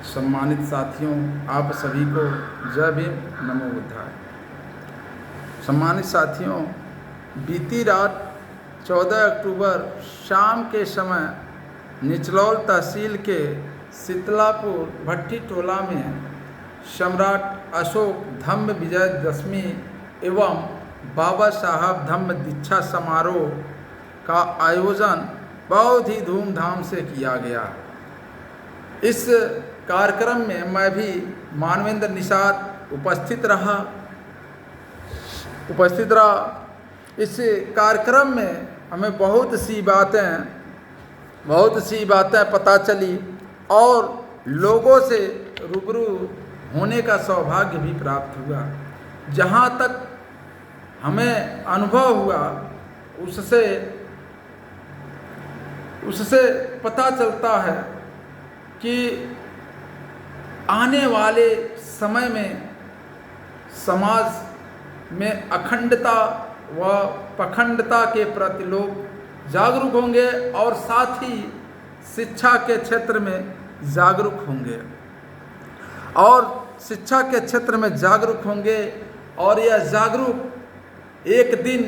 सम्मानित साथियों, आप सभी को जय भीम, नमो बुद्धाय। सम्मानित साथियों, बीती रात 14 अक्टूबर शाम के समय निचलौल तहसील के शीतलापुर भट्टी टोला में सम्राट अशोक धम्म विजय दशमी एवं बाबा साहब धम्म दीक्षा समारोह का आयोजन बहुत ही धूमधाम से किया गया। इस कार्यक्रम में मैं भी मानवेंद्र निषाद उपस्थित रहा। इस कार्यक्रम में हमें बहुत सी बातें पता चली और लोगों से रूबरू होने का सौभाग्य भी प्राप्त हुआ। जहाँ तक हमें अनुभव हुआ उससे पता चलता है कि आने वाले समय में समाज में अखंडता व पखंडता के प्रति लोग जागरूक होंगे और साथ ही शिक्षा के क्षेत्र में जागरूक होंगे और यह जागरूक एक दिन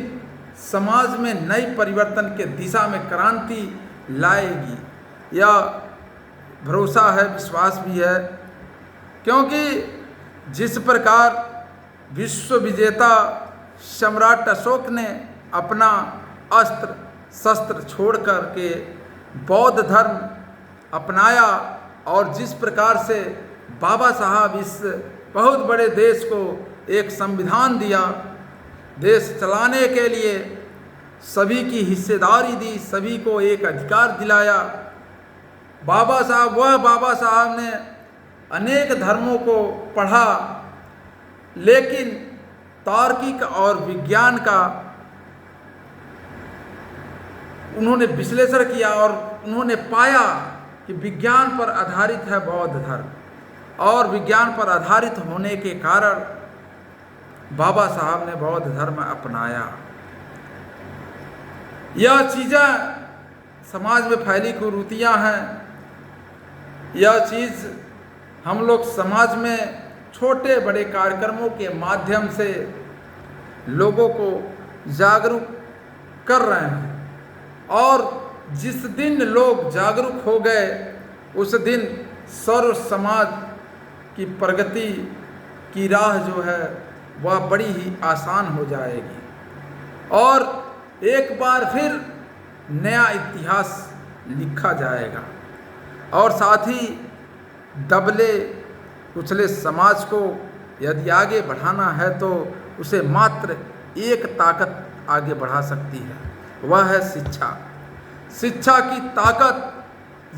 समाज में नई परिवर्तन के दिशा में क्रांति लाएगी। यह भरोसा है, विश्वास भी है, क्योंकि जिस प्रकार विश्व विजेता सम्राट अशोक ने अपना अस्त्र शस्त्र छोड़ कर के बौद्ध धर्म अपनाया और जिस प्रकार से बाबा साहब इस बहुत बड़े देश को एक संविधान दिया, देश चलाने के लिए सभी की हिस्सेदारी दी, सभी को एक अधिकार दिलाया। बाबा साहब ने अनेक धर्मों को पढ़ा, लेकिन तार्किक और विज्ञान का उन्होंने विश्लेषण किया और उन्होंने पाया कि विज्ञान पर आधारित है बौद्ध धर्म और विज्ञान पर आधारित होने के कारण बाबा साहब ने बौद्ध धर्म अपनाया। यह चीज़ें समाज में फैली कुरीतियाँ हैं। यह चीज़ हम लोग समाज में छोटे बड़े कार्यक्रमों के माध्यम से लोगों को जागरूक कर रहे हैं और जिस दिन लोग जागरूक हो गए उस दिन सर्व समाज की प्रगति की राह जो है वह बड़ी ही आसान हो जाएगी और एक बार फिर नया इतिहास लिखा जाएगा। और साथ ही दबले कुचले समाज को यदि आगे बढ़ाना है तो उसे मात्र एक ताकत आगे बढ़ा सकती है, वह है शिक्षा। शिक्षा की ताकत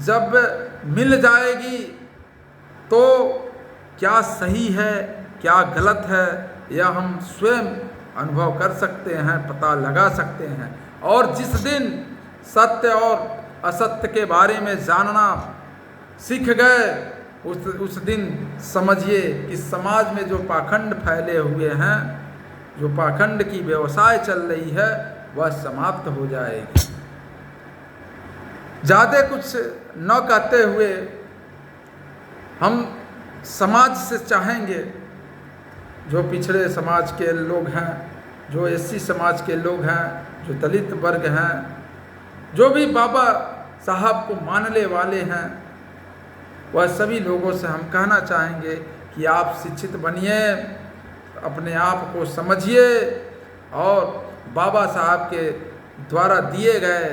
जब मिल जाएगी तो क्या सही है क्या गलत है यह हम स्वयं अनुभव कर सकते हैं, पता लगा सकते हैं। और जिस दिन सत्य और असत्य के बारे में जानना सीख गए उस दिन समझिए कि समाज में जो पाखंड फैले हुए हैं, जो पाखंड की व्यवसाय चल रही है, वह समाप्त हो जाएगी। ज़्यादा कुछ न कहते हुए हम समाज से चाहेंगे, जो पिछड़े समाज के लोग हैं, जो एससी समाज के लोग हैं, जो दलित वर्ग हैं, जो भी बाबा साहब को मानने वाले हैं, वह सभी लोगों से हम कहना चाहेंगे कि आप शिक्षित बनिए, अपने आप को समझिए और बाबा साहब के द्वारा दिए गए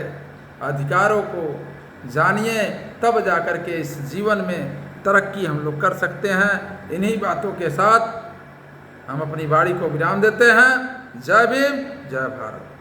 अधिकारों को जानिए, तब जाकर के इस जीवन में तरक्की हम लोग कर सकते हैं। इन्हीं बातों के साथ हम अपनी वाणी को विराम देते हैं। जय भीम, जय भारत।